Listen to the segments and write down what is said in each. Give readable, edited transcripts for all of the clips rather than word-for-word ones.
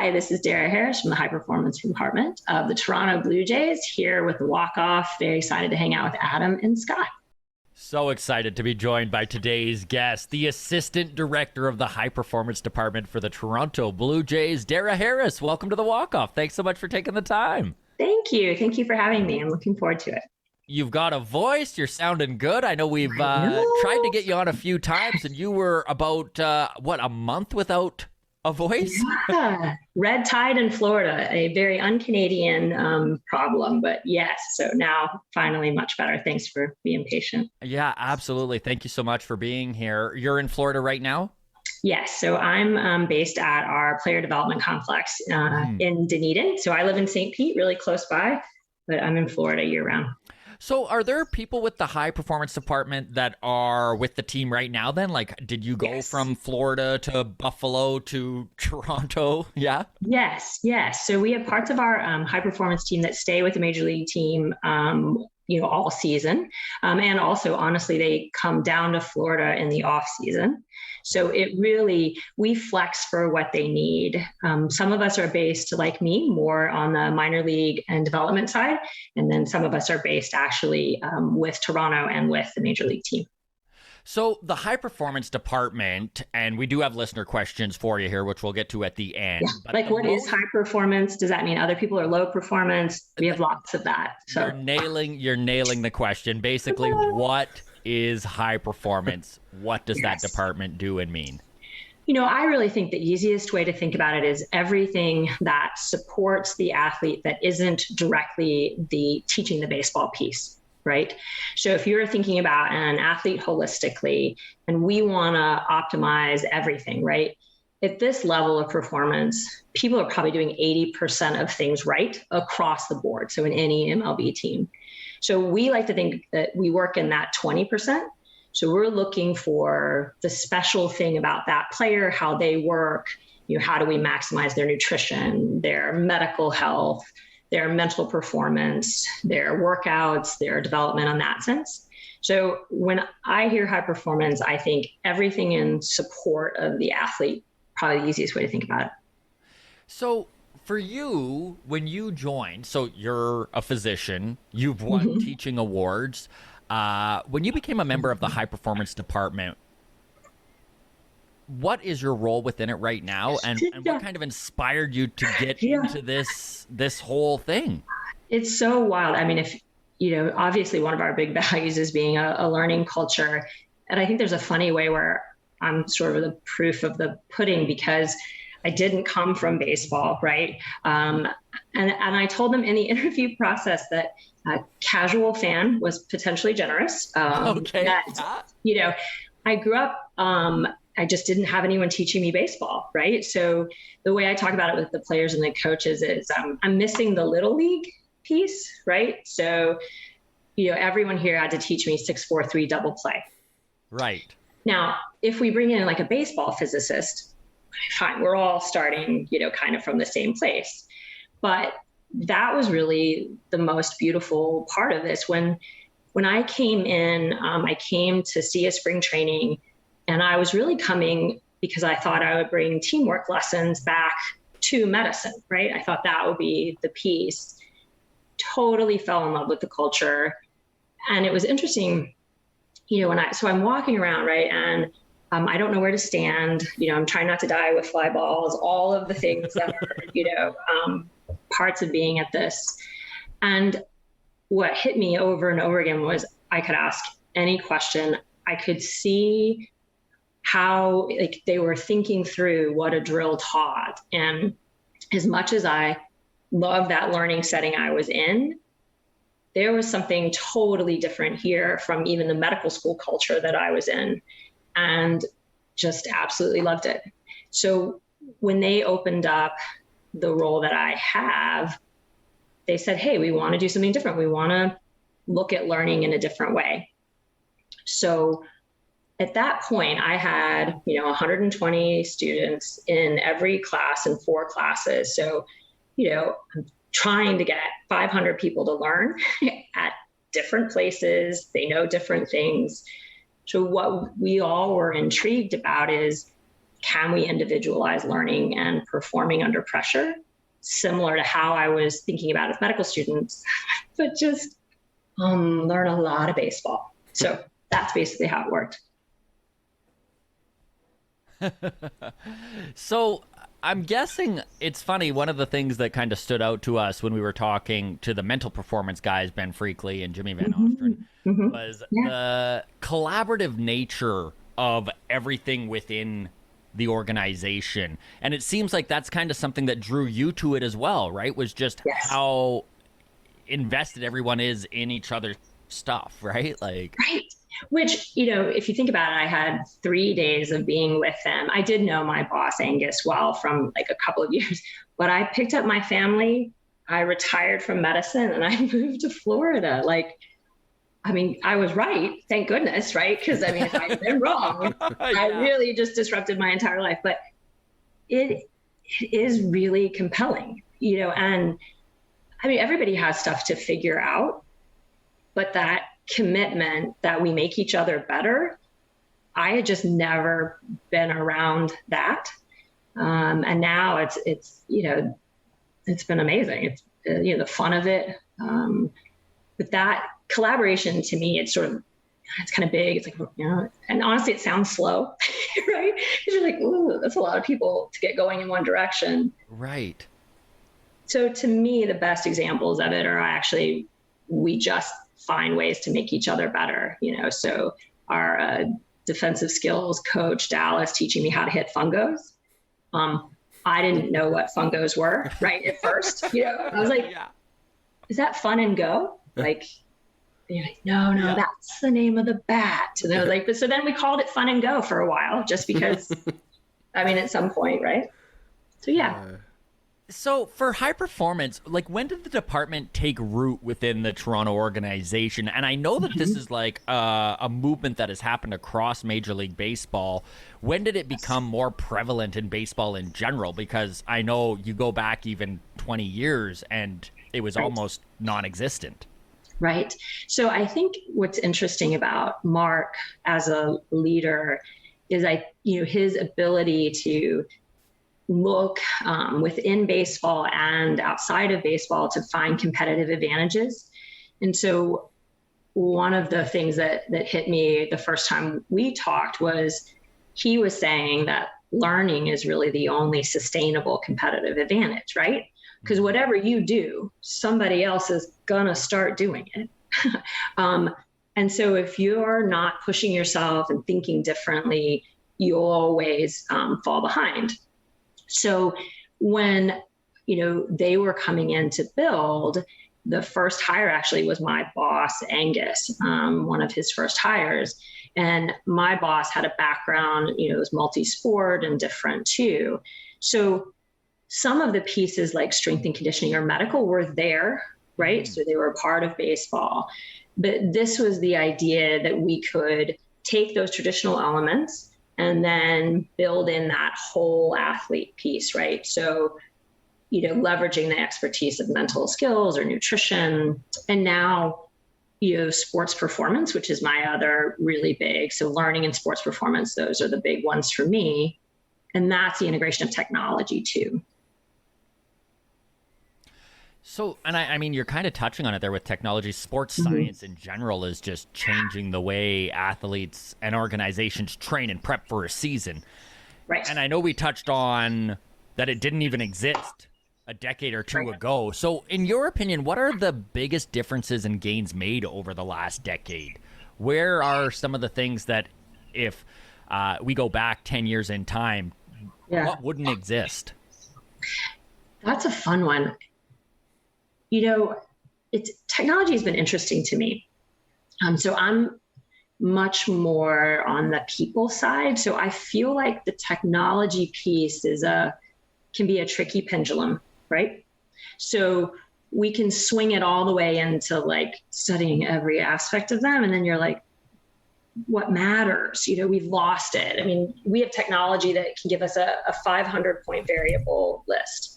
Hi, this is Dehra Harris from the High Performance Department of the Toronto Blue Jays, here with the walk-off. Very excited to hang out with Adam and Scott. So excited to be joined by today's guest, the Assistant Director of the High Performance Department for the Toronto Blue Jays, Dehra Harris. Welcome to the walk-off. Thanks so much for taking the time. Thank you. Thank you for having me. I'm looking forward to it. You've got a voice. You're sounding good. I know we've tried to get you on a few times, and you were about, a month without a voice? Yeah. Red tide in Florida, a very un-Canadian problem, but yes. So now finally much better. Thanks for being patient. Yeah, absolutely. Thank you so much for being here. You're in Florida right now? Yes. So I'm based at our player development complex in Dunedin. So I live in St. Pete, really close by, but I'm in Florida year round. So are there people with the high performance department that are with the team right now then? Like, did you go from Florida to Buffalo to Toronto? Yeah? Yes. So we have parts of our high performance team that stay with the major league team, all season. And also, honestly, they come down to Florida in the off season. So we flex for what they need. Some of us are based, like me, more on the minor league and development side. And then some of us are based actually with Toronto and with the major league team. So the high performance department, and we do have listener questions for you here, which we'll get to at the end. Yeah. But what is high performance? Does that mean other people are low performance? We have lots of that. So you're nailing the question. Basically, what is high performance? What does that department do and mean? I really think the easiest way to think about it is everything that supports the athlete that isn't directly the teaching the baseball piece. Right? So if you're thinking about an athlete holistically, and we want to optimize everything, right? At this level of performance, people are probably doing 80% of things right across the board. So in any MLB team. So we like to think that we work in that 20%. So we're looking for the special thing about that player, how they work, how do we maximize their nutrition, their medical health, their mental performance, their workouts, their development in that sense. So when I hear high performance, I think everything in support of the athlete, probably the easiest way to think about it. So for you, when you joined, so you're a physician, you've won teaching awards. When you became a member of the high performance department, what is your role within it right now, and what kind of inspired you to get into this whole thing? It's so wild. I mean, if obviously one of our big values is being a learning culture, and I think there's a funny way where I'm sort of the proof of the pudding, because I didn't come from baseball, right? And I told them in the interview process that a casual fan was potentially generous. Okay. That, I grew up. I just didn't have anyone teaching me baseball, right? So the way I talk about it with the players and the coaches is I'm missing the little league piece, right? So, everyone here had to teach me 6-4-3 double play. Right. Now, if we bring in like a baseball physicist, fine, we're all starting, kind of from the same place. But that was really the most beautiful part of this. When I came in, I came to see a spring training. And I was really coming because I thought I would bring teamwork lessons back to medicine, right? I thought that would be the piece. Totally fell in love with the culture. And it was interesting, so I'm walking around, right? And I don't know where to stand. I'm trying not to die with fly balls, all of the things that are, parts of being at this. And what hit me over and over again was I could ask any question. I could see how they were thinking through what a drill taught. And as much as I love that learning setting I was in, there was something totally different here from even the medical school culture that I was in, and just absolutely loved it. So when they opened up the role that I have, they said, hey, we want to do something different. We want to look at learning in a different way. So at that point, I had, 120 students in every class in 4 classes. So, I'm trying to get 500 people to learn at different places. They know different things. So what we all were intrigued about is, can we individualize learning and performing under pressure, similar to how I was thinking about as medical students, but just learn a lot of baseball. So that's basically how it worked. So I'm guessing it's funny. One of the things that kind of stood out to us when we were talking to the mental performance guys, Ben Freakley and Jimmy Van Ostrin, was the collaborative nature of everything within the organization. And it seems like that's kind of something that drew you to it as well, right? Was just how invested everyone is in each other's stuff, right? Like, right. Which, if you think about it, I had 3 days of being with them. I did know my boss, Angus, well from like a couple of years, but I picked up my family. I retired from medicine and I moved to Florida. Like, I was right. Thank goodness, right? Because if I had been wrong, I really just disrupted my entire life. But it is really compelling, and everybody has stuff to figure out, but that commitment that we make each other better, I had just never been around that. And now it's been amazing. It's, the fun of it. But that collaboration to me, it's kind of big. It's like, and honestly, it sounds slow, right? Because you're like, ooh, that's a lot of people to get going in one direction. Right. So to me, the best examples of it are we just find ways to make each other better. So our defensive skills coach, Dallas, teaching me how to hit fungos. I didn't know what fungos were, right, at first. I was like, is that fun and go? Like, no, that's the name of the bat. And they're like, but so then we called it Fun and Go for a while, just because, at some point, right? So, yeah. So for high performance, like when did the department take root within the Toronto organization? And I know that this is like a movement that has happened across Major League Baseball. When did it become more prevalent in baseball in general? Because I know you go back even 20 years and it was almost non-existent. Right. So I think what's interesting about Mark as a leader is his ability to look within baseball and outside of baseball to find competitive advantages. And so one of the things that hit me the first time we talked was he was saying that learning is really the only sustainable competitive advantage, right? Because whatever you do, somebody else is going to start doing it. And so if you're not pushing yourself and thinking differently, you'll always fall behind. So when, they were coming in to build, the first hire actually was my boss, Angus, one of his first hires. And my boss had a background, it was multi-sport and different too. So some of the pieces like strength and conditioning or medical were there, right? So they were a part of baseball. But this was the idea that we could take those traditional elements and then build in that whole athlete piece, right? So, leveraging the expertise of mental skills or nutrition. And now, sports performance, which is my other really big. So learning and sports performance, those are the big ones for me. And that's the integration of technology too. So, and you're kind of touching on it there with technology. Sports science in general is just changing the way athletes and organizations train and prep for a season. Right. And I know we touched on that it didn't even exist a decade or two ago. So in your opinion, what are the biggest differences and gains made over the last decade? Where are some of the things that if we go back 10 years in time, what wouldn't exist? That's a fun one. Technology has been interesting to me. So I'm much more on the people side. So I feel like the technology piece can be a tricky pendulum, right? So we can swing it all the way into like studying every aspect of them. And then you're like, what matters? We've lost it. We have technology that can give us a 500-point variable list.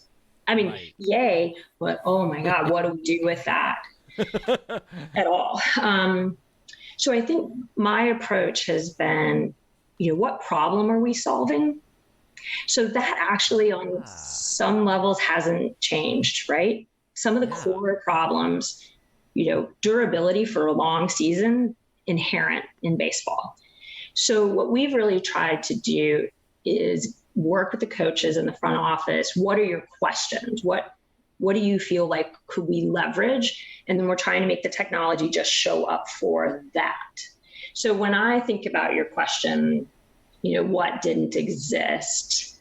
Right. Yay, but oh my God, what do we do with that at all? So I think my approach has been, what problem are we solving? So that actually on some levels hasn't changed, right? Some of the core problems, durability for a long season, inherent in baseball. So what we've really tried to do is work with the coaches in the front office. What are your questions? What do you feel like could we leverage? And then we're trying to make the technology just show up for that. So when I think about your question, what didn't exist,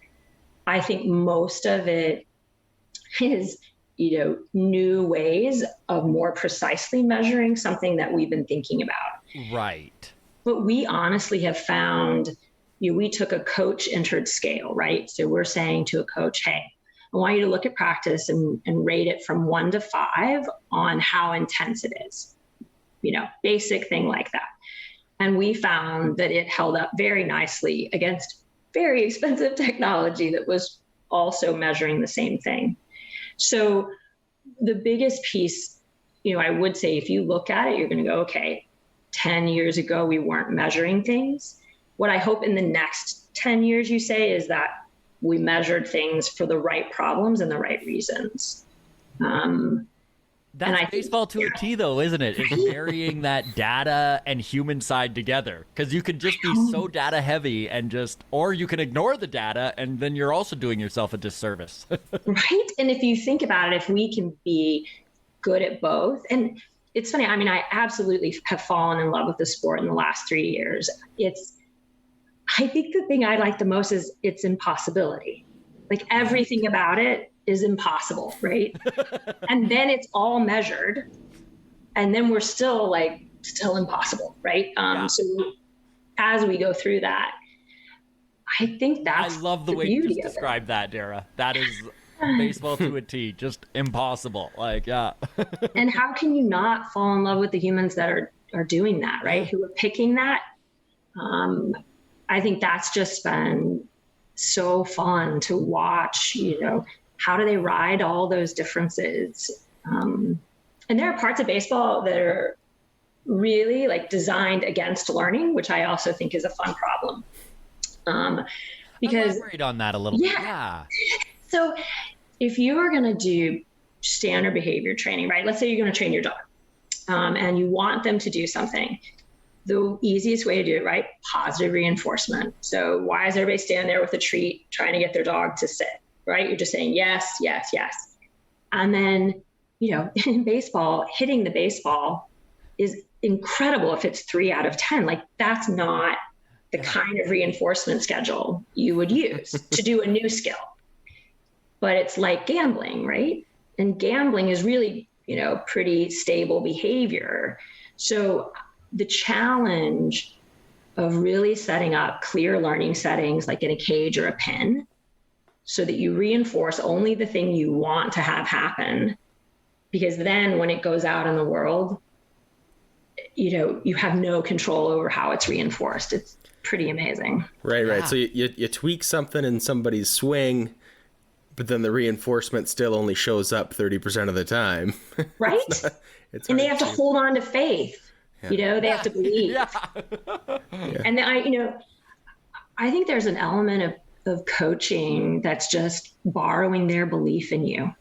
I think most of it is, new ways of more precisely measuring something that we've been thinking about. Right. But we honestly have found, we took a coach entered scale, right? So we're saying to a coach, hey, I want you to look at practice and rate it from 1 to 5 on how intense it is, basic thing like that. And we found that it held up very nicely against very expensive technology that was also measuring the same thing. So the biggest piece, I would say if you look at it, you're going to go, okay, 10 years ago, we weren't measuring things. What I hope in the next 10 years you say is that we measured things for the right problems and the right reasons. That's baseball to a T, though, isn't it? It's marrying that data and human side together, because you can just be so data heavy or you can ignore the data, and then you're also doing yourself a disservice. Right. And if you think about it, if we can be good at both, and it's funny, I absolutely have fallen in love with the sport in the last 3 years. I think the thing I like the most is its impossibility. Like everything about it is impossible, right? And then it's all measured, and then we're still impossible, right? So as we go through that, I think that's I love the way you just described that, Dehra. That is baseball to a T, just impossible. And how can you not fall in love with the humans that are doing that, right? Who are picking that? I think that's just been so fun to watch, how do they ride all those differences? And there are parts of baseball that are really designed against learning, which I also think is a fun problem. Because elaborate on that a little bit. Yeah. So if you are going to do standard behavior training, right? Let's say you're going to train your dog, and you want them to do something. The easiest way to do it, right? Positive reinforcement. So why is everybody standing there with a treat trying to get their dog to sit, right? You're just saying yes, yes, yes. And then, in baseball, hitting the baseball is incredible if it's 3 out of 10. That's not the kind of reinforcement schedule you would use to do a new skill. But it's like gambling, right? And gambling is really, pretty stable behavior. So the challenge of really setting up clear learning settings, like in a cage or a pen, so that you reinforce only the thing you want to have happen, because then when it goes out in the world, you have no control over how it's reinforced. It's pretty amazing. Right. So you tweak something in somebody's swing, but then the reinforcement still only shows up 30% of the time. Right? And they have to hold on to faith. Yeah. They have to believe. Yeah. And I think there's an element of coaching that's just borrowing their belief in you,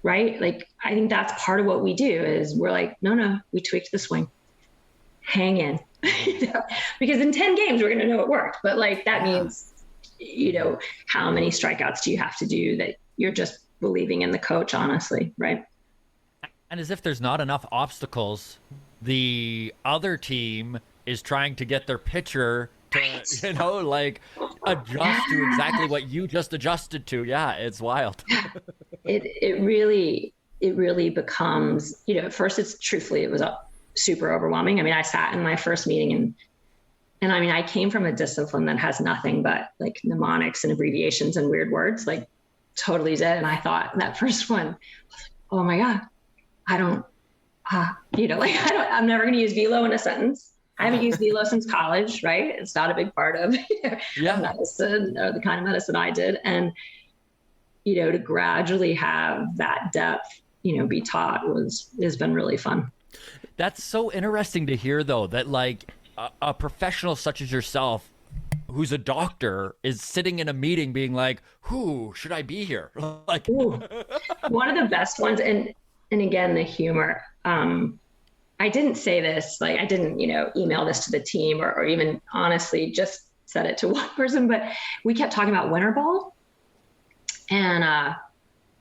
right? I think that's part of what we do is we're like, no, we tweaked the swing. Hang in. Because in 10 games, we're going to know it worked. But that means, how many strikeouts do you have to do that you're just believing in the coach, honestly, right? And as if there's not enough obstacles, the other team is trying to get their pitcher to, adjust to exactly what you just adjusted to. Yeah, it's wild. It really becomes, at first it was super overwhelming. I sat in my first meeting and I came from a discipline that has nothing but mnemonics and abbreviations and weird words, totally did. And I thought that first one, I was like, oh my God, I'm never going to use velo in a sentence. I haven't used velo since college, right? It's not a big part of medicine or the kind of medicine I did. And, to gradually have that depth, be taught has been really fun. That's so interesting to hear, though, that a professional such as yourself who's a doctor is sitting in a meeting being like, who should I be here? Like, ooh, one of the best ones. And again, the humor. I didn't say this, like I didn't, email this to the team or even honestly just said it to one person, but we kept talking about winter ball. And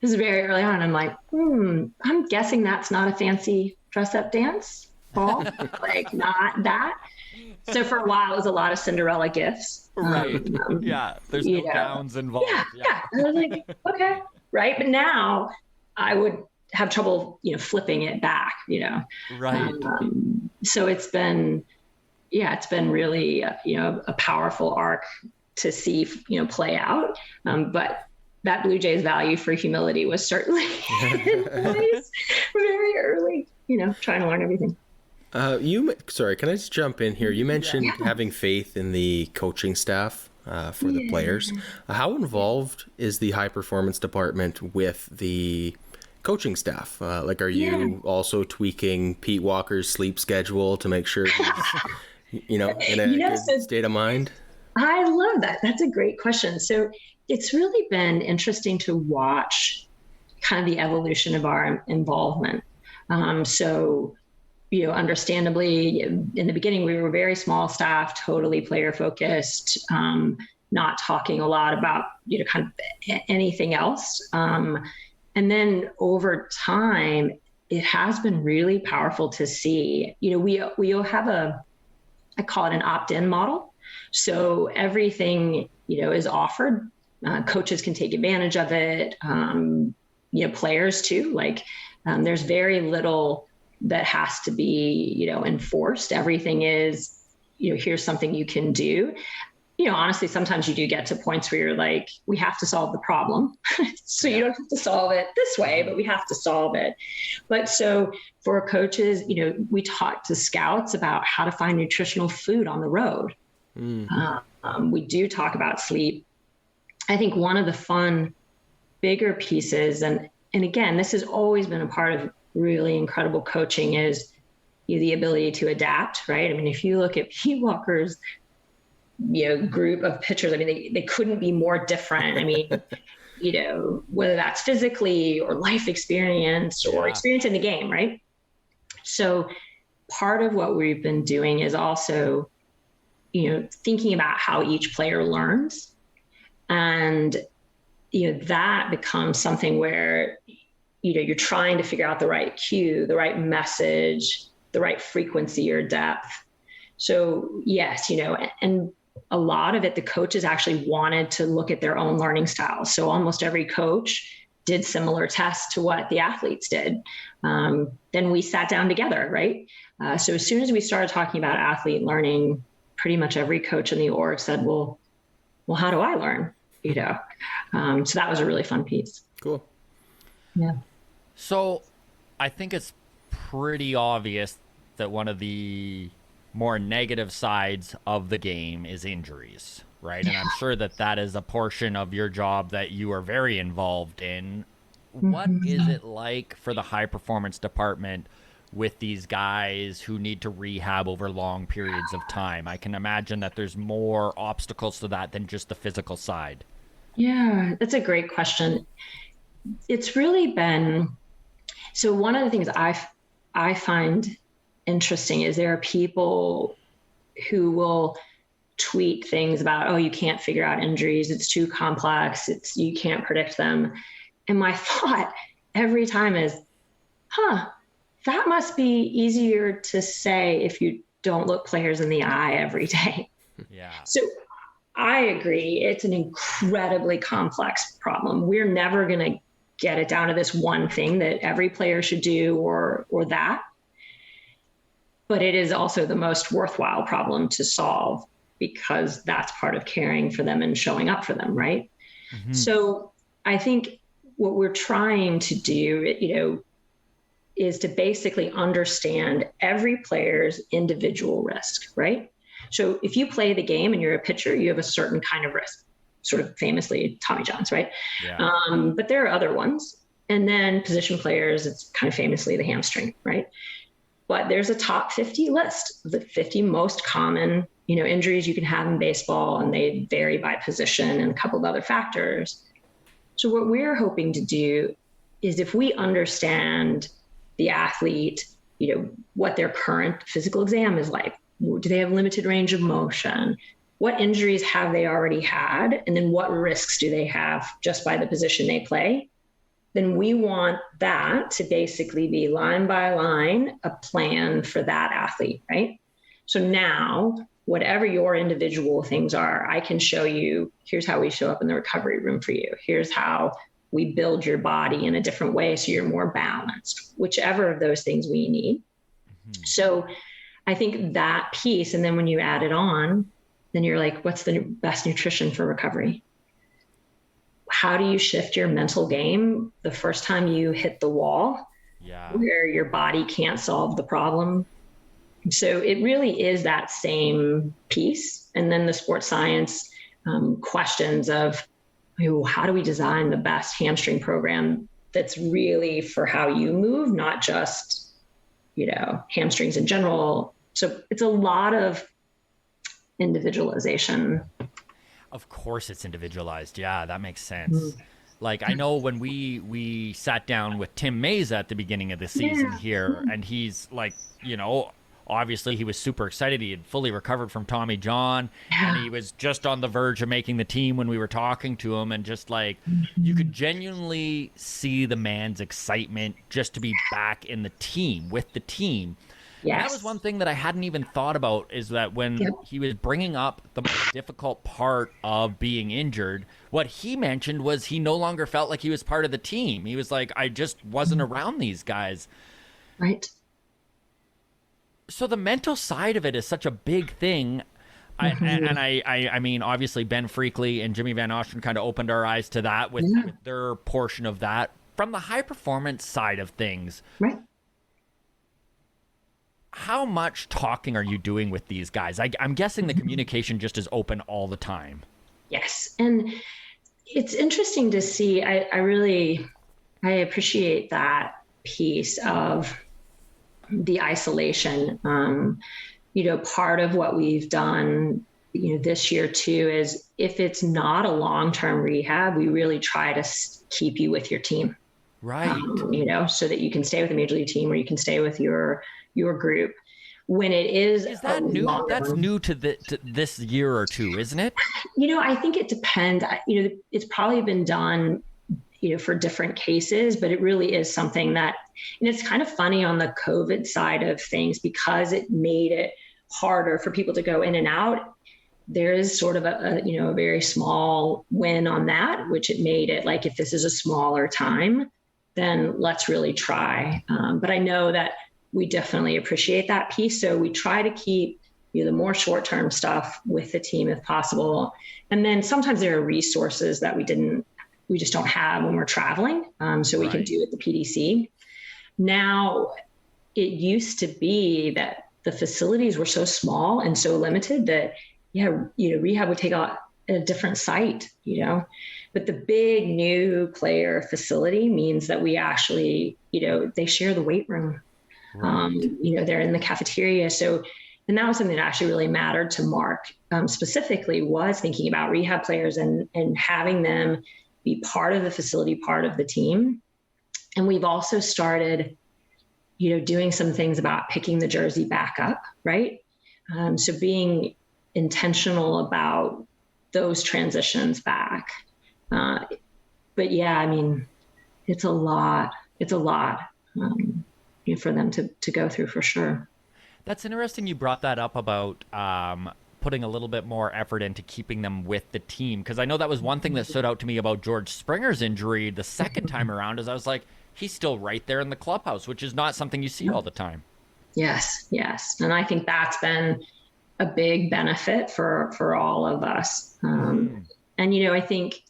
this is very early on. I'm like, I'm guessing that's not a fancy dress up dance ball, like not that. So for a while, it was a lot of Cinderella gifts. Right. Yeah. There's no gowns involved. Yeah. I was like, okay. Right. But now I would have trouble, flipping it back, Right. So it's been really, a powerful arc to see, play out. But that Blue Jays value for humility was certainly in place very early, trying to learn everything. Sorry, can I just jump in here? You mentioned having faith in the coaching staff for the players. How involved is the high performance department with the coaching staff? Are you also tweaking Pete Walker's sleep schedule to make sure he's, in a good state of mind? I love that. That's a great question. So it's really been interesting to watch kind of the evolution of our involvement. Understandably, in the beginning, we were very small staff, totally player focused, not talking a lot about, kind of anything else. And then over time, it has been really powerful to see, we'll have I call it an opt-in model. So everything, is offered. Coaches can take advantage of it. Players too, there's very little that has to be, enforced. Everything is, here's something you can do. Honestly, sometimes you do get to points where you're like, we have to solve the problem. So you don't have to solve it this way, but we have to solve it. But so for coaches, we talk to scouts about how to find nutritional food on the road. We do talk about sleep. I think one of the fun, bigger pieces, and again, this has always been a part of really incredible coaching, is the ability to adapt, right? I mean, if you look at Pete Walker's, group of pitchers, I mean, they couldn't be more different. I mean, whether that's physically or life experience or experience in the game, right? So part of what we've been doing is also, thinking about how each player learns. And, that becomes something where, you're trying to figure out the right cue, the right message, the right frequency or depth. So yes, and a lot of it, the coaches actually wanted to look at their own learning styles. So almost every coach did similar tests to what the athletes did. Then we sat down together, right? So as soon as we started talking about athlete learning, pretty much every coach in the org said, well, how do I learn? So that was a really fun piece. Cool. Yeah. So I think it's pretty obvious that one of the more negative sides of the game is injuries, right? And I'm sure that is a portion of your job that you are very involved in. What is it like for the high performance department with these guys who need to rehab over long periods of time? I can imagine that there's more obstacles to that than just the physical side. Yeah, that's a great question. It's really been, so one of the things I find interesting is there are people who will tweet things about, oh, you can't figure out injuries. It's too complex. You can't predict them. And my thought every time is, that must be easier to say if you don't look players in the eye every day. Yeah. So I agree. It's an incredibly complex problem. We're never going to get it down to this one thing that every player should do or that. But it is also the most worthwhile problem to solve because that's part of caring for them and showing up for them, right? Mm-hmm. So I think what we're trying to do, is to basically understand every player's individual risk, right? So if you play the game and you're a pitcher, you have a certain kind of risk, sort of famously Tommy John's, right? Yeah. But there are other ones. And then position players, it's kind of famously the hamstring, right? But there's a top 50 list of the 50 most common injuries you can have in baseball, and they vary by position and a couple of other factors. So what we're hoping to do is, if we understand the athlete, what their current physical exam is like, do they have limited range of motion? What injuries have they already had? And then what risks do they have just by the position they play? Then we want that to basically be line by line a plan for that athlete, right? So now, whatever your individual things are, I can show you, here's how we show up in the recovery room for you. Here's how we build your body in a different way so you're more balanced, whichever of those things we need. Mm-hmm. So I think that piece, and then when you add it on, then you're like, what's the best nutrition for recovery? How do you shift your mental game the first time you hit the wall, where your body can't solve the problem? So it really is that same piece. And then the sports science questions of, how do we design the best hamstring program that's really for how you move, not just, hamstrings in general. So it's a lot of individualization. Of course it's individualized. Yeah, that makes sense. Mm. Like, I know when we sat down with Tim Mays at the beginning of the season here, and he's like, obviously he was super excited. He had fully recovered from Tommy John, and he was just on the verge of making the team when we were talking to him, and just like, you could genuinely see the man's excitement just to be back in the team, with the team. Yes. That was one thing that I hadn't even thought about, is that when he was bringing up the most difficult part of being injured, what he mentioned was he no longer felt like he was part of the team. He was like, I just wasn't around these guys. Right. So the mental side of it is such a big thing. I mean, obviously Ben Freakley and Jimmy Van Ostrand kind of opened our eyes to that with their portion of that. From the high performance side of things, right? How much talking are you doing with these guys? I'm guessing the communication just is open all the time. Yes. And it's interesting to see. I appreciate that piece of the isolation. Part of what we've done, this year too, is if it's not a long-term rehab, we really try to keep you with your team. Right. So that you can stay with the major league team, or you can stay with your group. When it is that new? That's new to this year or two, isn't it? I think it depends. It's probably been done, for different cases, but it really is something that, and it's kind of funny on the COVID side of things, because it made it harder for people to go in and out. There is sort of a very small win on that, which it made it like, if this is a smaller time, then let's really try. But I know that we definitely appreciate that piece. So we try to keep the more short-term stuff with the team if possible. And then sometimes there are resources that we just don't have when we're traveling. So we can do at the PDC. Now, it used to be that the facilities were so small and so limited that, rehab would take a different site, But the big new player facility means that we actually, they share the weight room. Right. They're in the cafeteria. So, and that was something that actually really mattered to Mark, specifically, was thinking about rehab players and having them be part of the facility, part of the team. And we've also started, doing some things about picking the jersey back up, right? So being intentional about those transitions back. But yeah, I mean, it's a lot for them to go through, for sure. That's interesting you brought that up about putting a little bit more effort into keeping them with the team, because I know that was one thing that stood out to me about George Springer's injury the second time around, is I was like, he's still right there in the clubhouse, which is not something you see all the time. Yes. And I think that's been a big benefit for all of us. And, I think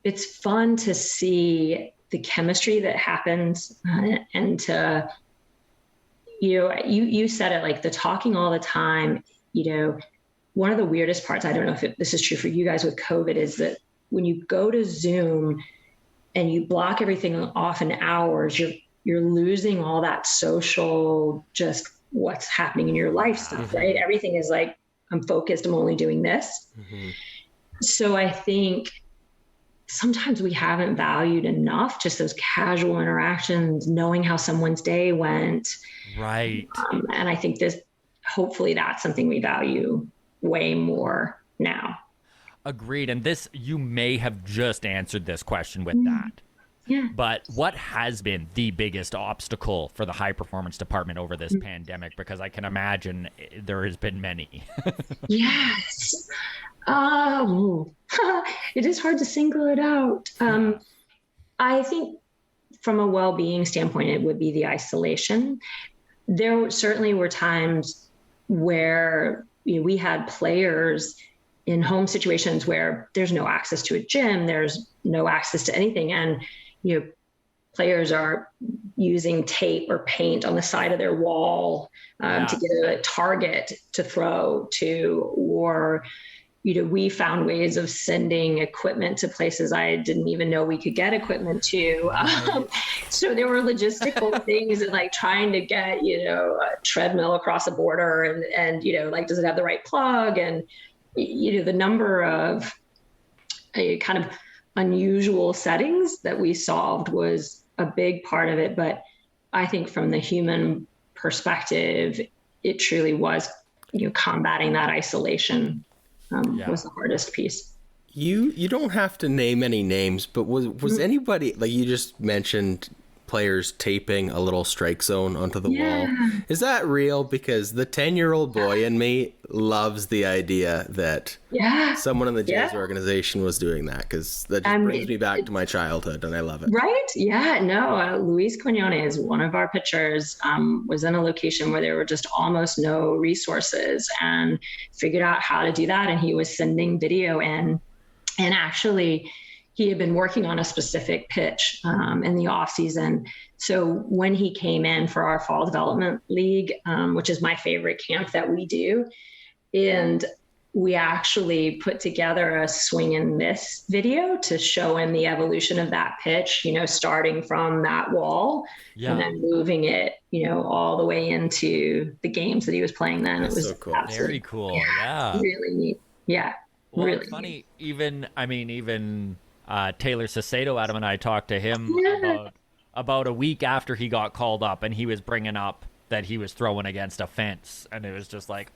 it's fun to see the chemistry that happens and to, you said it, like the talking all the time, one of the weirdest parts, I don't know if this is true for you guys with COVID, is that when you go to Zoom and you block everything off in hours, you're losing all that social just what's happening in your life stuff, right? Everything is like, I'm focused, I'm only doing this. So I think sometimes we haven't valued enough just those casual interactions, knowing how someone's day went. Right. And I think hopefully that's something we value way more now. Agreed. And this, you may have just answered this question with that. Yeah. But what has been the biggest obstacle for the high performance department over this pandemic? Because I can imagine there has been many. Yes. It is hard to single it out. I think from a well-being standpoint, it would be the isolation. There certainly were times where we had players in home situations where there's no access to a gym, there's no access to anything. And, players are using tape or paint on the side of their wall to get a target to throw to, or, we found ways of sending equipment to places I didn't even know we could get equipment to. So there were logistical things like trying to get, a treadmill across a border and, like, does it have the right plug? And, the number of kind of unusual settings that we solved was a big part of it. But I think from the human perspective, it truly was, combating that isolation was the hardest piece. You don't have to name any names, but was anybody, like you just mentioned, players taping a little strike zone onto the wall? Is that real? Because the 10-year-old boy in me loves the idea that someone in the Jays organization was doing that, because that just brings me back to my childhood, and I love it. Right? Yeah, no. Luis Quinones, one of our pitchers, was in a location where there were just almost no resources and figured out how to do that. And he was sending video in. And actually, he had been working on a specific pitch in the off season. So when he came in for our fall development league, which is my favorite camp that we do, and we actually put together a swing and miss video to show him the evolution of that pitch, starting from that wall and then moving it, all the way into the games that he was playing then. That's it was so cool. Very cool. Yeah. Really neat. Yeah. Well, really it's funny. Even Taylor Sacedo, Adam and I talked to him about a week after he got called up, and he was bringing up that he was throwing against a fence, and it was just like,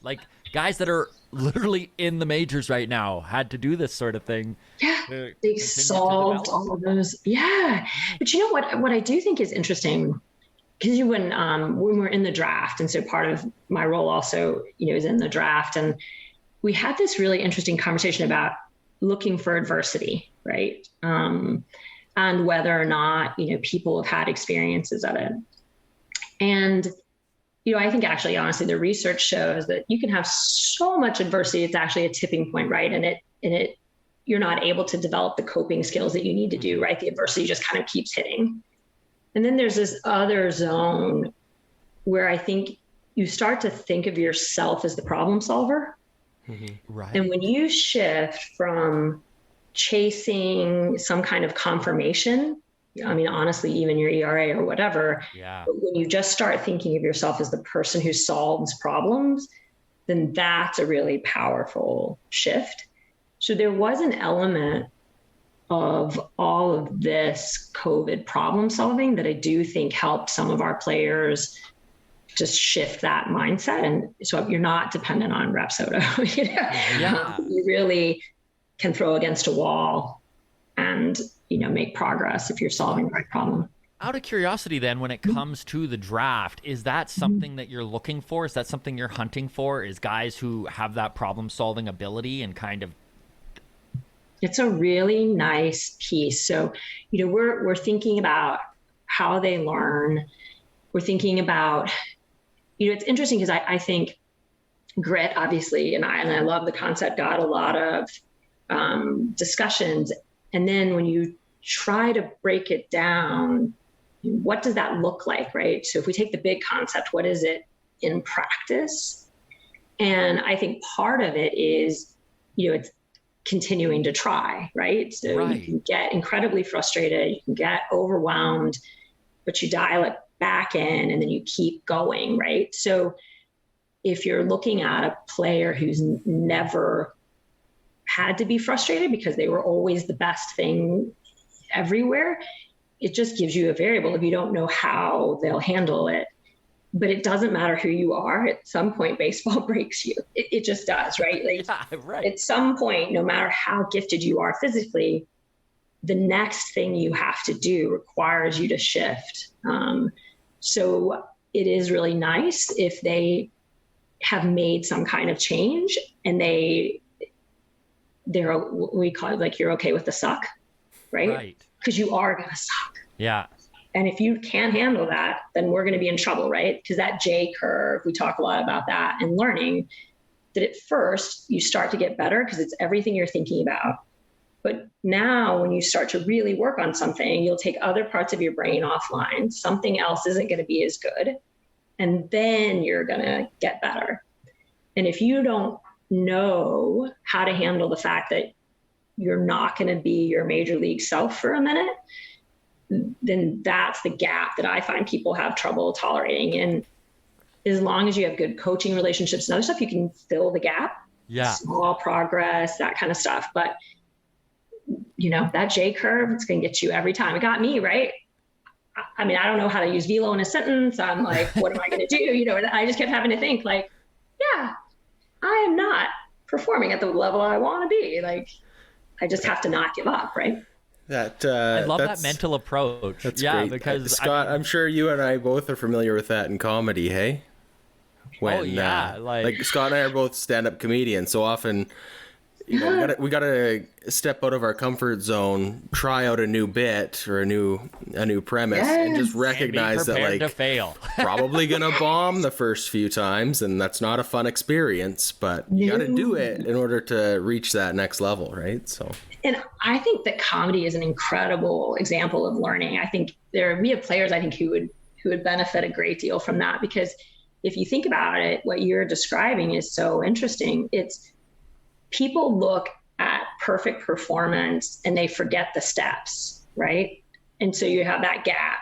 like guys that are literally in the majors right now had to do this sort of thing. Yeah, they solved all of those. Yeah, but you know what I do think is interesting, because when we're in the draft, and so part of my role also, is in the draft, and we had this really interesting conversation about looking for adversity, right? And whether or not, people have had experiences of it. And, I think actually, honestly, the research shows that you can have so much adversity, it's actually a tipping point, right? And you're not able to develop the coping skills that you need to do, right? The adversity just kind of keeps hitting. And then there's this other zone where I think you start to think of yourself as the problem solver. Right. And when you shift from chasing some kind of confirmation, honestly, even your ERA or whatever, but when you just start thinking of yourself as the person who solves problems, then that's a really powerful shift. So there was an element of all of this COVID problem solving that I do think helped some of our players just shift that mindset. And so you're not dependent on Rapsodo. You really can throw against a wall and, make progress if you're solving the right problem. Out of curiosity then, when it comes to the draft, is that something that you're looking for? Is that something you're hunting for? Is guys who have that problem solving ability and kind of... It's a really nice piece. So, we're thinking about how they learn. We're thinking about, it's interesting because I think grit, obviously, and I love the concept, got a lot of discussions. And then when you try to break it down, what does that look like, right? So if we take the big concept, what is it in practice? And I think part of it is, it's continuing to try, right? So you can get incredibly frustrated, you can get overwhelmed, but you dial it back in, and then you keep going, right? So if you're looking at a player who's never had to be frustrated because they were always the best thing everywhere, it just gives you a variable if you don't know how they'll handle it. But it doesn't matter who you are. At some point, baseball breaks you. It just does, right? Like, yeah, right. At some point, no matter how gifted you are physically, the next thing you have to do requires you to shift. So it is really nice if they have made some kind of change and they're, we call it like, you're okay with the suck, right? Because you are going to suck. Yeah. And if you can't handle that, then we're going to be in trouble, right? Because that J curve, we talk a lot about that in learning, that at first you start to get better because it's everything you're thinking about. But now when you start to really work on something, you'll take other parts of your brain offline. Something else isn't going to be as good. And then you're going to get better. And if you don't know how to handle the fact that you're not going to be your major league self for a minute, then that's the gap that I find people have trouble tolerating. And as long as you have good coaching relationships and other stuff, you can fill the gap. Yeah. Small progress, that kind of stuff. But that J curve, it's going to get you every time. It got me, right? I mean, I don't know how to use velo in a sentence. I'm like, what am I going to do? And I just kept having to think like, yeah, I am not performing at the level I want to be. Like, I just have to not give up, right? I love that mental approach. That's yeah, great. because Scott, I'm sure you and I both are familiar with that in comedy, hey? Like Scott and I are both stand-up comedians, so often we gotta step out of our comfort zone, try out a new bit or a new premise, and just recognize that like to fail. Probably gonna bomb the first few times, and that's not a fun experience. But you gotta do it in order to reach that next level, right? So. And I think that comedy is an incredible example of learning. I think we have players, I think, who would benefit a great deal from that, because if you think about it, what you're describing is so interesting. It's people look at perfect performance and they forget the steps, right? And so you have that gap.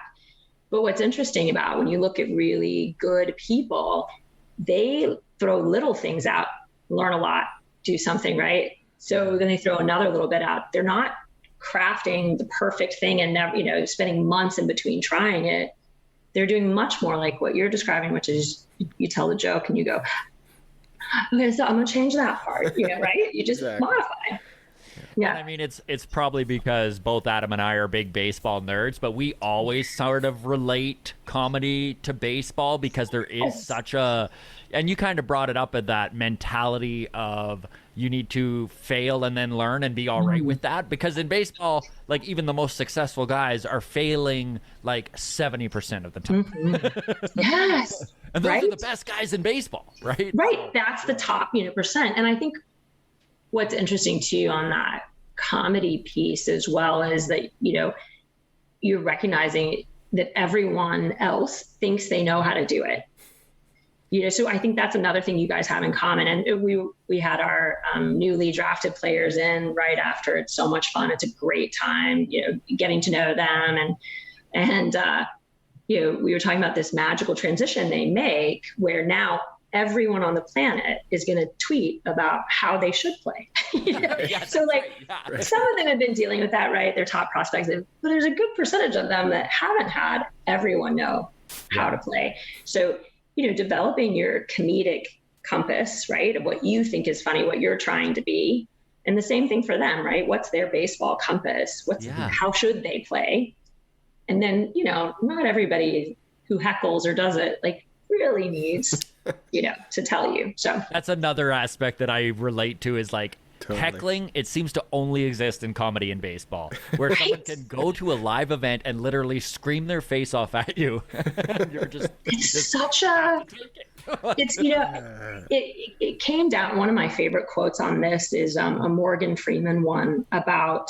But what's interesting about when you look at really good people, they throw little things out, learn a lot, do something, right? So then they throw another little bit out. They're not crafting the perfect thing and never, spending months in between trying it. They're doing much more like what you're describing, which is you tell the joke and you go, okay, so I'm going to change that part, right? You just modify. Yeah. I mean, it's probably because both Adam and I are big baseball nerds, but we always sort of relate comedy to baseball because there is such a, and you kind of brought it up at that mentality of you need to fail and then learn and be all right with that. Because in baseball, like even the most successful guys are failing like 70% of the time. Yes. And those are the best guys in baseball, right? Right. That's the top, percent. And I think what's interesting too on that comedy piece as well is that, you're recognizing that everyone else thinks they know how to do it. So I think that's another thing you guys have in common. And we had our newly drafted players in right after. It's so much fun. It's a great time, getting to know them. And we were talking about this magical transition they make where now everyone on the planet is going to tweet about how they should play. So some of them have been dealing with that, right? They're top prospects, but there's a good percentage of them that haven't had everyone know how to play. So, developing your comedic compass, right, of what you think is funny, what you're trying to be. And the same thing for them, right? What's their baseball compass? How should they play? And then, not everybody who heckles or does it really needs, to tell you. So that's another aspect that I relate to is Totally. Heckling, it seems to only exist in comedy and baseball, where someone can go to a live event and literally scream their face off at you. And you're just such a, it's, it came down, one of my favorite quotes on this is a Morgan Freeman one about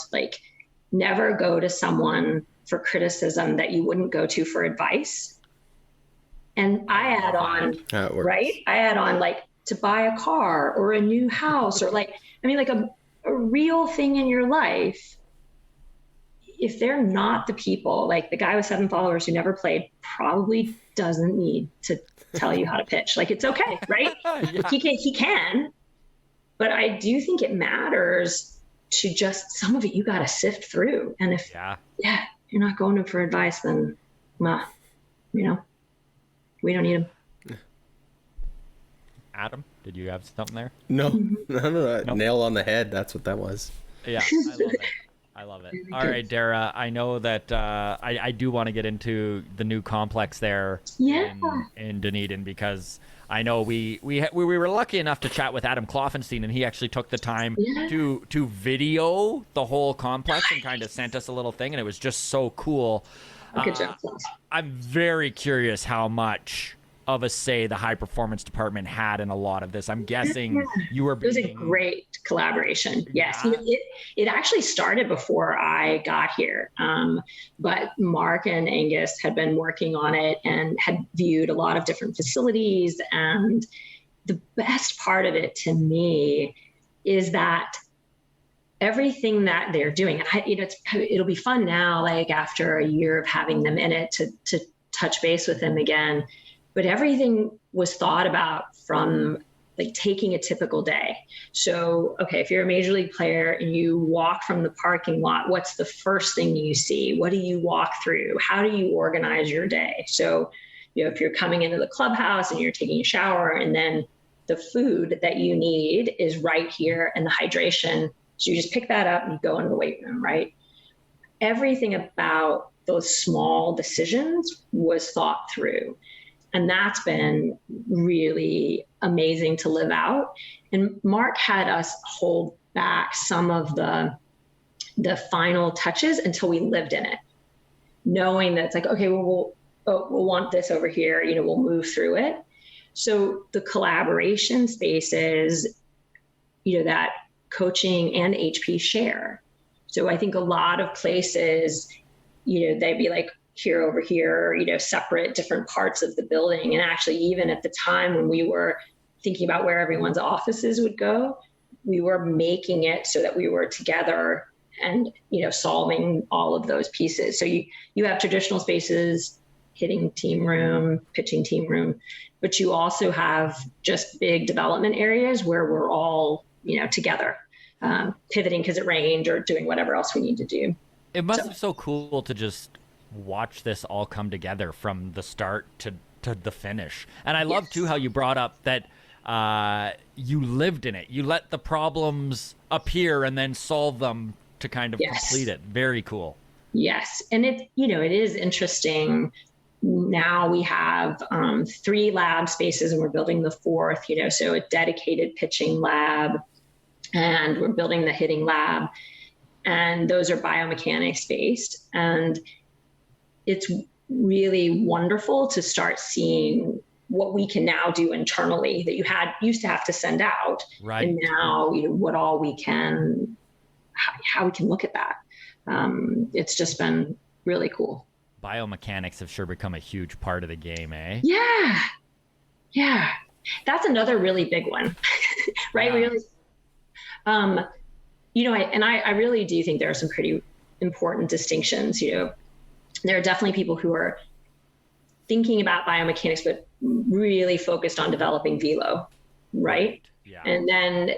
never go to someone for criticism that you wouldn't go to for advice. And I add on, right? I add on to buy a car or a new house or a real thing in your life. if they're not the people, like the guy with 7 followers who never played probably doesn't need to tell you how to pitch. Like, it's okay, right? Yeah. He can, but I do think it matters to just, some of it you got to sift through. And if you're not going to for advice, then we don't need them. Adam, did you have something there? No. Nail on the head. That's what that was. Yeah, I love it. All right, Dehra, I know that I do want to get into the new complex there in Dunedin, because I know we were lucky enough to chat with Adam Kloffenstein, and he actually took the time to video the whole complex and kind of sent us a little thing, and it was just so cool. Good job. I'm very curious how much of a say the high performance department had in a lot of this. I'm guessing you were being... It was a great collaboration. Yes. It actually started before I got here. But Mark and Angus had been working on it and had viewed a lot of different facilities. And the best part of it to me is that everything that they're doing, and it'll be fun now, like after a year of having them in it, to touch base with them again. But everything was thought about from like taking a typical day. So, okay, if you're a major league player and you walk from the parking lot, what's the first thing you see? What do you walk through? How do you organize your day? So, if you're coming into the clubhouse and you're taking a shower, and then the food that you need is right here, and the hydration. So you just pick that up and you go into the weight room, right? Everything about those small decisions was thought through. And that's been really amazing to live out. And Mark had us hold back some of the final touches until we lived in it, knowing that it's like, okay, well, we'll want this over here, we'll move through it. So the collaboration spaces, that coaching and HP share. So I think a lot of places, they'd be like, here, over here, separate different parts of the building. And actually, even at the time when we were thinking about where everyone's offices would go, we were making it so that we were together and, solving all of those pieces. So you have traditional spaces, hitting team room, pitching team room, but you also have just big development areas where we're all, together, pivoting because it rained or doing whatever else we need to do. It must be so cool to just watch this all come together from the start to the finish. And I love too how you brought up that you lived in it. You let the problems appear and then solve them to kind of complete it. Very cool. Yes. And it is interesting. Now we have 3 lab spaces, and we're building the 4th, so a dedicated pitching lab, and we're building the hitting lab, and those are biomechanics based. And it's really wonderful to start seeing what we can now do internally that you used to have to send out. Right. And now, what all we can, how we can look at that. It's just been really cool. Biomechanics have sure become a huge part of the game, eh? Yeah. That's another really big one, right? Yeah. I really do think there are some pretty important distinctions. There are definitely people who are thinking about biomechanics, but really focused on developing velo, right? Yeah. And then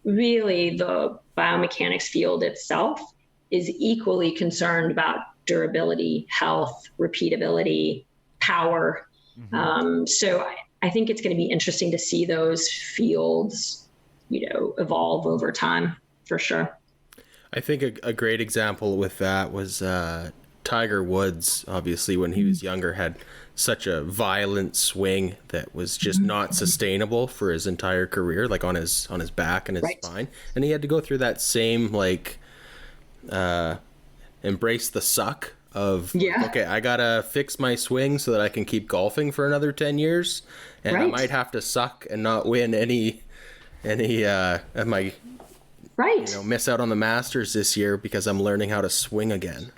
really the biomechanics field itself is equally concerned about durability, health, repeatability, power. Mm-hmm. So I think it's going to be interesting to see those fields, evolve over time, for sure. I think a great example with that was Tiger Woods, obviously, when he was younger, had such a violent swing that was just not sustainable for his entire career, like on his back and his spine. And he had to go through that same, embrace the suck of, okay, I gotta fix my swing so that I can keep golfing for another 10 years. And I might have to suck and not win any of my, miss out on the Masters this year because I'm learning how to swing again.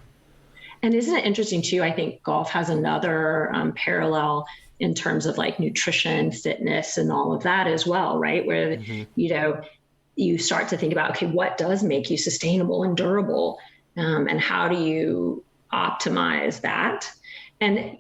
And isn't it interesting too? I think golf has another parallel in terms of nutrition, fitness, and all of that as well, right? Where, you start to think about, okay, what does make you sustainable and durable? And how do you optimize that? And,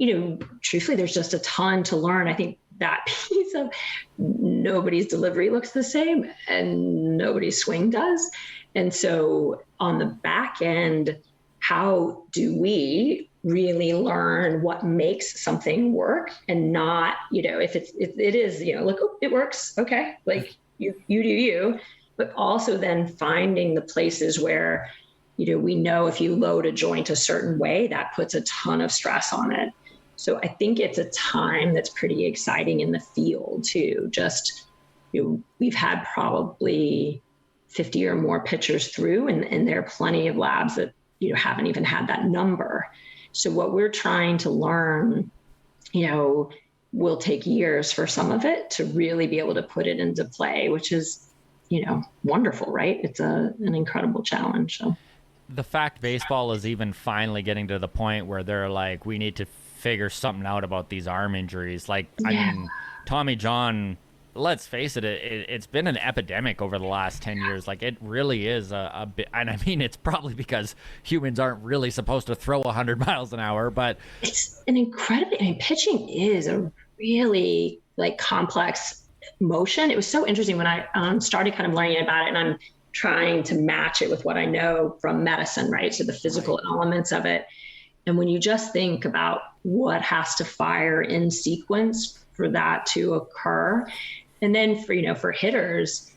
truthfully, there's just a ton to learn. I think that piece of nobody's delivery looks the same and nobody's swing does. And so on the back end, how do we really learn what makes something work and not, if it is, look, oh, it works. Okay. Like you do you, but also then finding the places where, we know if you load a joint a certain way, that puts a ton of stress on it. So I think it's a time that's pretty exciting in the field too. Just, we've had probably 50 or more pitchers through, and there are plenty of labs that, haven't even had that number. So what we're trying to learn, will take years for some of it to really be able to put it into play, which is, wonderful, right? It's an incredible challenge. So. The fact baseball is even finally getting to the point where they're like, we need to figure something out about these arm injuries. Like, yeah. I mean, Tommy John, let's face it, it's been an epidemic over the last 10 years. Like, it really is a bit, and I mean, it's probably because humans aren't really supposed to throw 100 miles an hour, but it's an incredibly, pitching is a really complex motion. It was so interesting when I started kind of learning about it, and I'm trying to match it with what I know from medicine, right? So the physical elements of it. And when you just think about what has to fire in sequence for that to occur, and then for hitters,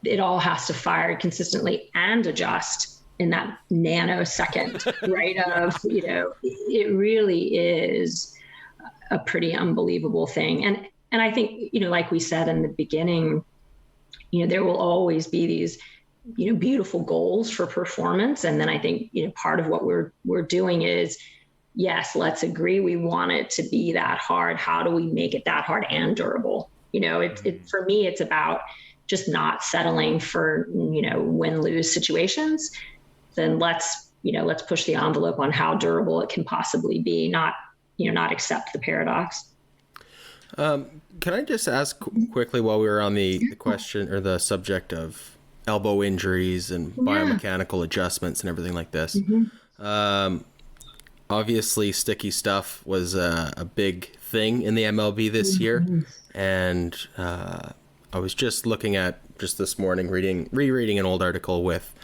it all has to fire consistently and adjust in that nanosecond, right? It really is a pretty unbelievable thing. And I think, like we said in the beginning, there will always be these beautiful goals for performance. And then I think, part of what we're doing is, yes, let's agree we want it to be that hard. How do we make it that hard and durable? For me, it's about just not settling for, win-lose situations. Then let's push the envelope on how durable it can possibly be, not accept the paradox. Can I just ask quickly while we were on the question or the subject of elbow injuries and biomechanical adjustments and everything like this? Mm-hmm. Obviously, sticky stuff was a big thing in the MLB this year. And I was just looking at, just this morning, rereading an old article with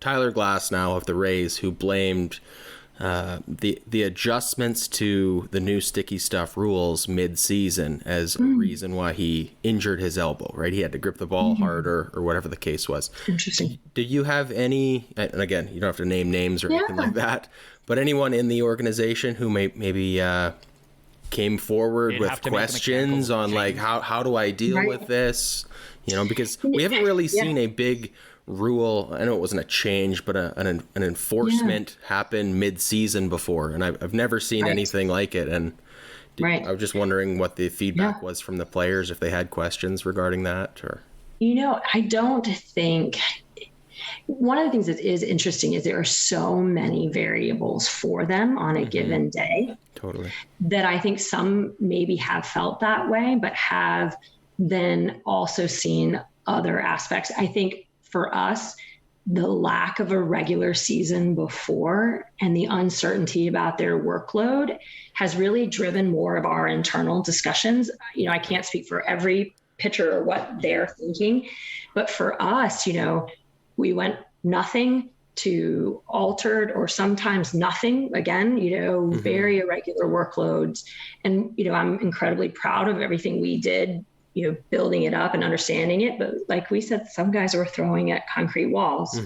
Tyler Glasnow of the Rays, who blamed the adjustments to the new sticky stuff rules mid-season as a reason why he injured his elbow, right? He had to grip the ball harder or whatever the case was. Interesting. Do you have any, and again, you don't have to name names or anything like that, but anyone in the organization who maybe came forward with questions on change. How do I deal with this? Because we haven't really seen a big rule. I know it wasn't a change, but an enforcement happen mid-season before, and I've never seen anything like it. And I was just wondering what the feedback was from the players, if they had questions regarding that. Or I don't think. One of the things that is interesting is there are so many variables for them on a given day. Totally. That I think some maybe have felt that way, but have then also seen other aspects. I think for us, the lack of a regular season before and the uncertainty about their workload has really driven more of our internal discussions. I can't speak for every pitcher or what they're thinking, but for us, we went nothing to altered or sometimes nothing, again, very irregular workloads. And, I'm incredibly proud of everything we did, building it up and understanding it. But like we said, some guys were throwing at concrete walls.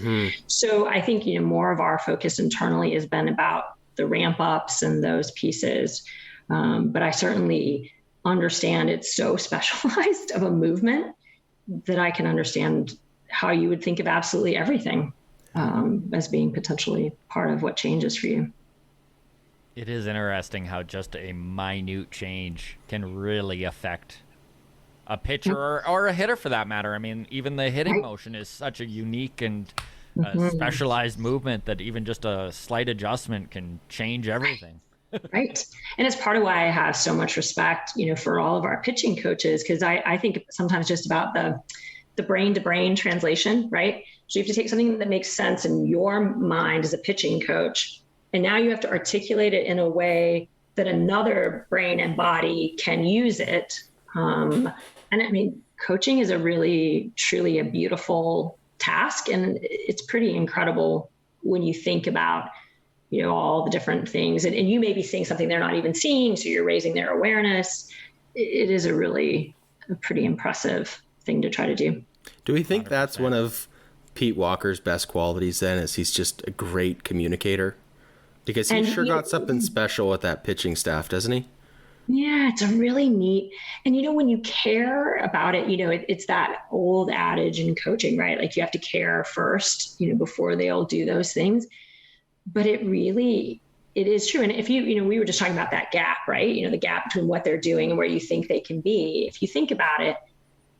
So I think, more of our focus internally has been about the ramp ups and those pieces. But I certainly understand it's so specialized of a movement that I can understand how you would think of absolutely everything as being potentially part of what changes for you. It is interesting how just a minute change can really affect a pitcher or a hitter for that matter. I mean, even the hitting motion is such a unique and specialized movement that even just a slight adjustment can change everything. Right. And it's part of why I have so much respect, for all of our pitching coaches, because I think sometimes just about the brain to brain translation, right? So you have to take something that makes sense in your mind as a pitching coach, and now you have to articulate it in a way that another brain and body can use it. And I mean, coaching is a really, truly a beautiful task. And it's pretty incredible when you think about, all the different things. And you may be seeing something they're not even seeing, so you're raising their awareness. It is a pretty impressive thing to try to do. Do we think 100%. That's one of Pete Walker's best qualities then, is he's just a great communicator? Because he's got something special with that pitching staff, doesn't he? Yeah, it's a really neat. And, when you care about it, it's that old adage in coaching, right? Like you have to care first, before they'll do those things. But it is true. And if we were just talking about that gap, right? The gap between what they're doing and where you think they can be. If you think about it,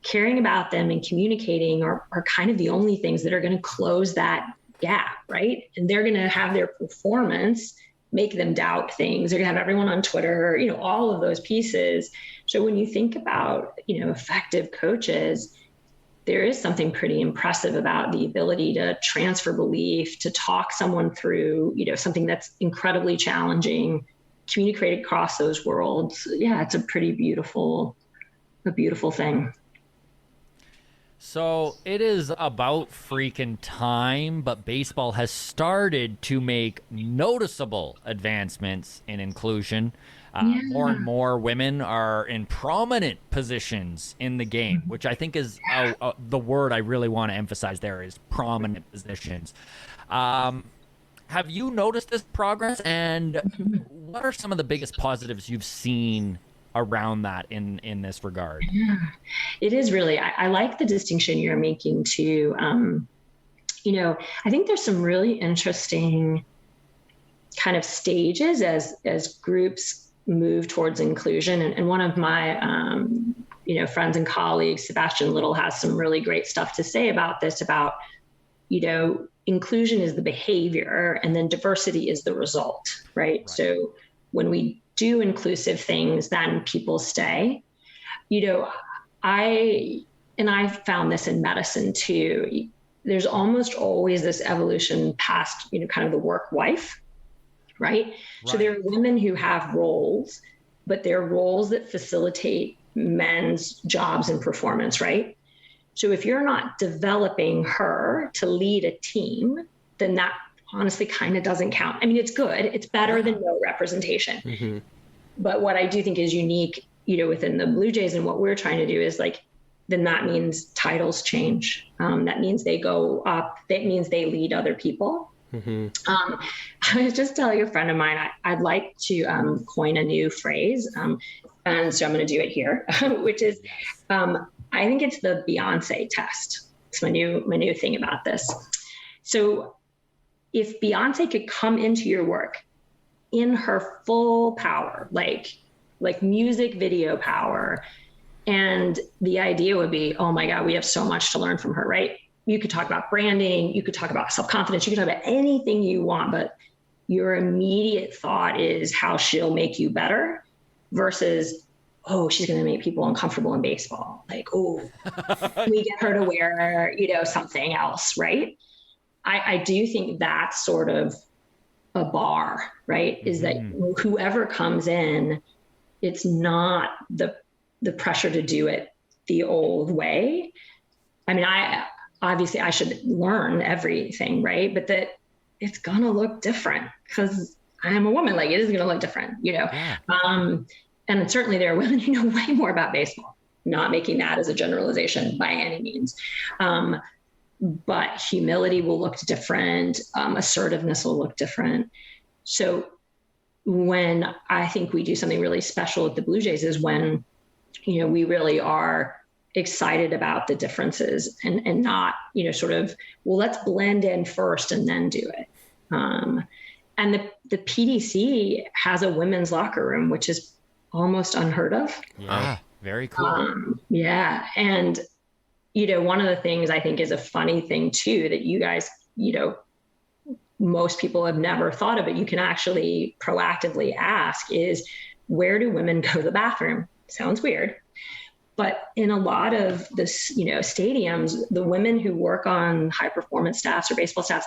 caring about them and communicating are kind of the only things that are going to close that gap, right? And they're going to have their performance make them doubt things. They're going to have everyone on Twitter, all of those pieces. So when you think about, effective coaches, there is something pretty impressive about the ability to transfer belief, to talk someone through, something that's incredibly challenging, communicate across those worlds. Yeah, it's a beautiful thing. So it is about freaking time, but baseball has started to make noticeable advancements in inclusion. More and more women are in prominent positions in the game, which I think is the word I really want to emphasize there is prominent positions. Have you noticed this progress, and what are some of the biggest positives you've seen around that in this regard? Yeah, it is really, I like the distinction you're making too. I think there's some really interesting kind of stages as groups move towards inclusion. And one of my, friends and colleagues, Sebastian Little, has some really great stuff to say about this, about, inclusion is the behavior and then diversity is the result, right? So when we do inclusive things, then people stay. I found this in medicine too. There's almost always this evolution past, kind of the work wife, right? So there are women who have roles, but they're roles that facilitate men's jobs and performance, right? So if you're not developing her to lead a team, then that honestly kind of doesn't count. I mean, it's good. It's better than no representation. Mm-hmm. But what I do think is unique, within the Blue Jays and what we're trying to do is then that means titles change. That means they go up. That means they lead other people. Mm-hmm. I was just telling a friend of mine, I'd like to coin a new phrase. And so I'm going to do it here, which is, I think it's the Beyonce test. It's my new thing about this. So if Beyonce could come into your work in her full power, like music video power, and the idea would be, oh my God, we have so much to learn from her, right? You could talk about branding, you could talk about self-confidence, you could talk about anything you want, but your immediate thought is how she'll make you better versus, oh, she's going to make people uncomfortable in baseball. Like, oh, we get her to wear, something else, right? I do think that's sort of a bar, right? Mm-hmm. Is that whoever comes in, it's not the pressure to do it the old way. I mean, obviously I should learn everything, right? But that it's going to look different because I am a woman. Like, it is going to look different, Yeah. And certainly there are women who know way more about baseball, not making that as a generalization by any means. But humility will look different. Assertiveness will look different. So when I think we do something really special at the Blue Jays is when, we really are excited about the differences and not, sort of, well, let's blend in first and then do it. And the PDC has a women's locker room, which is almost unheard of. Yeah, very cool. Yeah. And, one of the things I think is a funny thing too, that you guys, most people have never thought of it. You can actually proactively ask is, where do women go to the bathroom? Sounds weird, But in a lot of this, stadiums, the women who work on high performance staffs or baseball staffs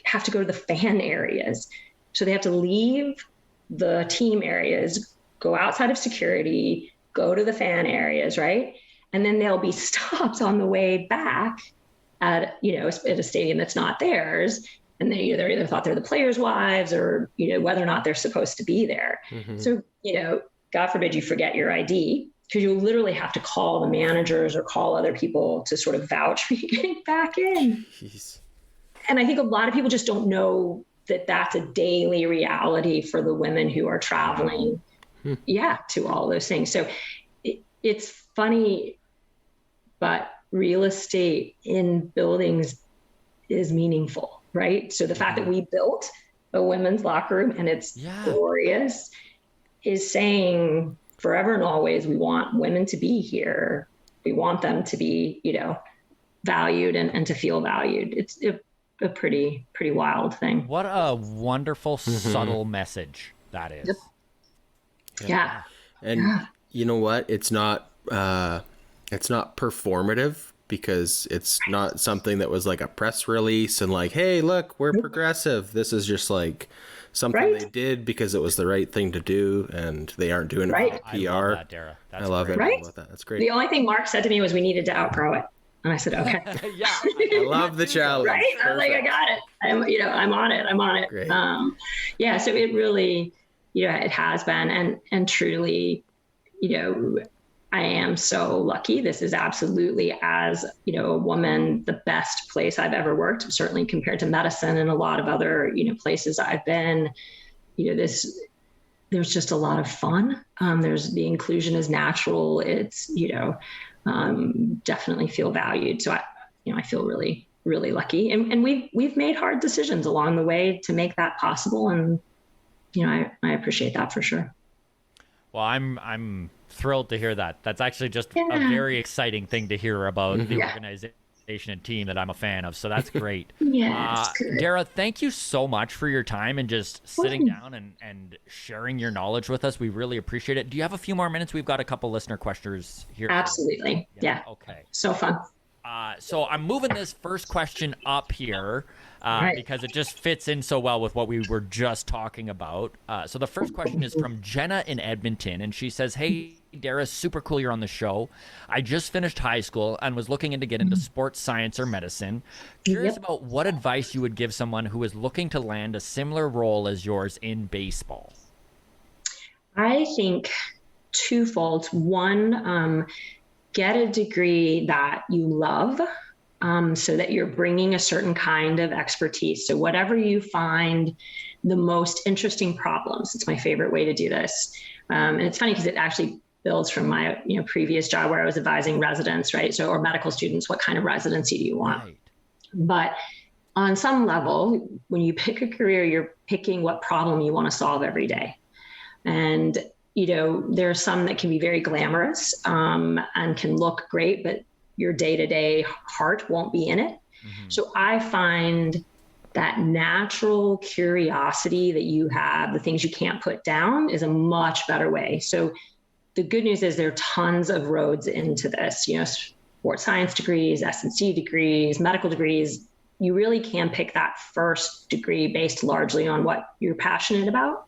have to go to the fan areas. So they have to leave the team areas, go outside of security, go to the fan areas, right? And then there'll be stops on the way back at a stadium that's not theirs. And they're either thought they're the players' wives or, whether or not they're supposed to be there. Mm-hmm. So, God forbid you forget your ID, because you literally have to call the managers or call other people to sort of vouch for you getting back in. Jeez. And I think a lot of people just don't know that that's a daily reality for the women who are traveling, to all those things. So it's funny, but real estate in buildings is meaningful, right? So the fact that we built a women's locker room and it's glorious is saying forever and always, we want women to be here. We want them to be, valued and to feel valued. It's a pretty wild thing. What a wonderful, subtle message that is. Yep. Yeah. And you know what? It's not performative, because it's not something that was like a press release and like, hey, look, we're progressive. This is just like something they did because it was the right thing to do, and they aren't doing it for PR. I love that, Dehra. I love it. Right? I love that. That's great. The only thing Mark said to me was we needed to outgrow it. And I said, okay. I love the challenge. Right? I was like, I got it. I'm on it. Great. So it really, it has been, and truly, I am so lucky. This is absolutely, as a woman, the best place I've ever worked, certainly compared to medicine and a lot of other, places I've been. There's just a lot of fun. There's the inclusion is natural. It's, definitely feel valued. So I feel really, really lucky. And we've made hard decisions along the way to make that possible. And, I appreciate that for sure. Well, I'm thrilled to hear that. That's actually just a very exciting thing to hear about the organization and team that I'm a fan of. So that's great. Dehra, thank you so much for your time and just sitting down and sharing your knowledge with us. We really appreciate it. Do you have a few more minutes? We've got a couple listener questions here. Absolutely. Yeah. Okay. So fun. So I'm moving this first question up here because it just fits in so well with what we were just talking about. So the first question is from Jenna in Edmonton, and she says, hey, Dehra, super cool you're on the show. I just finished high school and was looking to get into sports science or medicine. Curious about what advice you would give someone who is looking to land a similar role as yours in baseball. I think twofold. One, get a degree that you love, so that you're bringing a certain kind of expertise. So whatever you find the most interesting problems, it's my favorite way to do this. And it's funny because it actually builds from my previous job where I was advising residents, right? So, or medical students, what kind of residency do you want? Right. But on some level, when you pick a career, you're picking what problem you want to solve every day. And there are some that can be very glamorous and can look great, but your day-to-day heart won't be in it. Mm-hmm. So I find that natural curiosity that you have, the things you can't put down, is a much better way. So the good news is there are tons of roads into this, sports science degrees, S&C degrees, medical degrees. You really can pick that first degree based largely on what you're passionate about.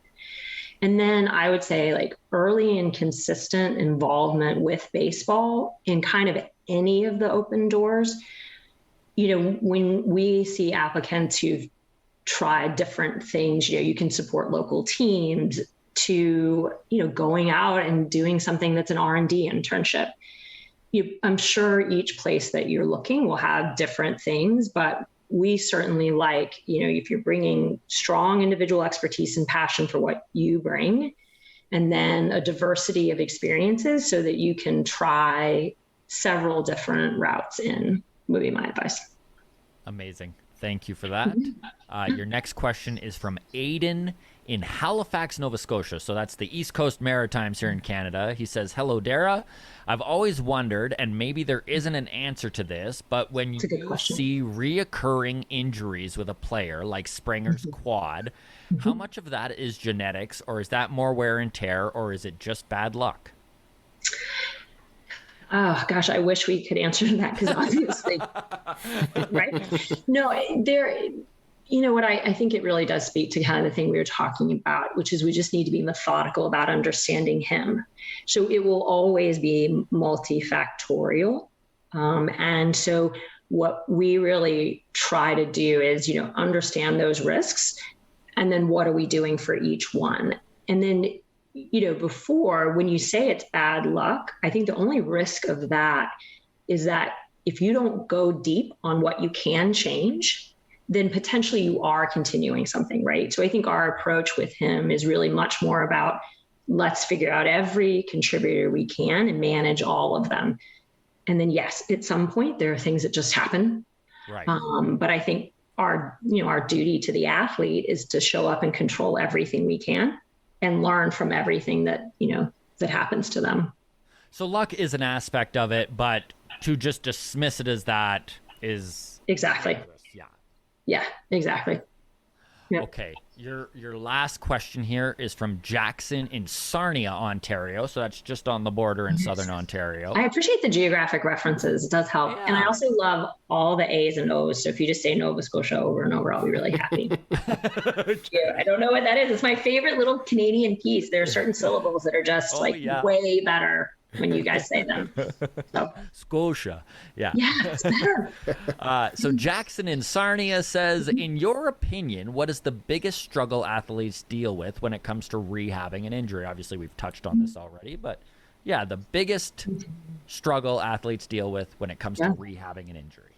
And then I would say like early and consistent involvement with baseball in kind of any of the open doors. When we see applicants who've tried different things, you can support local teams, to going out and doing something that's an R&D internship. I'm sure each place that you're looking will have different things, but we certainly like, if you're bringing strong individual expertise and passion for what you bring, and then a diversity of experiences so that you can try several different routes in, would be my advice. Amazing. Thank you for that. Your next question is from Aiden in Halifax, Nova Scotia. So that's the East Coast Maritimes here in Canada. He says, hello, Dehra. I've always wondered, and maybe there isn't an answer to this, but when you see reoccurring injuries with a player like Springer's quad, how much of that is genetics, or is that more wear and tear, or is it just bad luck? Oh gosh, I wish we could answer that, because obviously, right? No, there, what I think it really does speak to kind of the thing we were talking about, which is we just need to be methodical about understanding him. So it will always be multifactorial. And so what we really try to do is, understand those risks, and then what are we doing for each one? And then, before, when you say it's bad luck, I think the only risk of that is that if you don't go deep on what you can change, then potentially you are continuing something, right? So I think our approach with him is really much more about, let's figure out every contributor we can and manage all of them. And then, yes, at some point there are things that just happen. Right. But I think our duty to the athlete is to show up and control everything we can and learn from everything that, that happens to them. So luck is an aspect of it, but to just dismiss it as that is exactly. Yeah. Yeah, exactly. Yep. Okay. Your last question here is from Jackson in Sarnia, Ontario. So that's just on the border in Southern Ontario. I appreciate the geographic references. It does help. Yeah. And I also love all the A's and O's. So if you just say Nova Scotia over and over, I'll be really happy. Yeah, I don't know what that is. It's my favorite little Canadian piece. There are certain syllables that are just way better when you guys say them. So. Scotia. Yeah. Yeah, it's better. So Jackson in Sarnia says, in your opinion, what is the biggest struggle athletes deal with when it comes to rehabbing an injury? Obviously, we've touched on this already, but yeah, the biggest struggle athletes deal with when it comes to rehabbing an injury.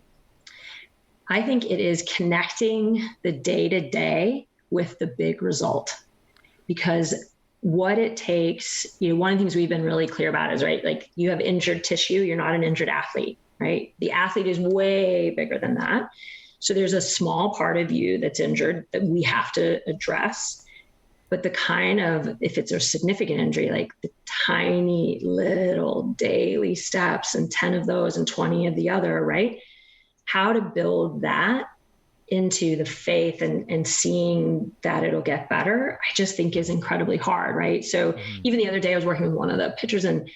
I think it is connecting the day-to-day with the big result, because what it takes, one of the things we've been really clear about is, right, like, you have injured tissue, you're not an injured athlete, right? The athlete is way bigger than that. So there's a small part of you that's injured that we have to address. But the kind of, if it's a significant injury, like the tiny little daily steps, and 10 of those and 20 of the other, right? How to build that into the faith and seeing that it'll get better, I just think is incredibly hard, right? So even the other day I was working with one of the pitchers, and,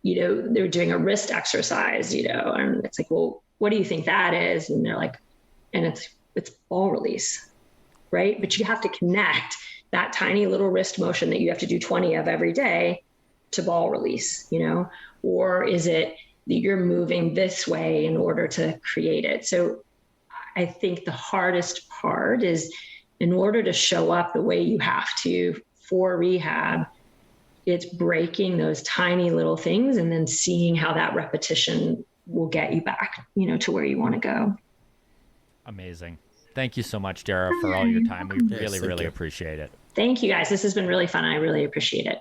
they were doing a wrist exercise, and it's like, well, what do you think that is? And they're like, and it's ball release, right? But you have to connect that tiny little wrist motion that you have to do 20 of every day to ball release, or is it that you're moving this way in order to create it? So I think the hardest part is, in order to show up the way you have to for rehab, it's breaking those tiny little things and then seeing how that repetition will get you back, to where you want to go. Amazing. Thank you so much, Dehra, for all your time. We really appreciate it. Thank you, guys. This has been really fun. I really appreciate it.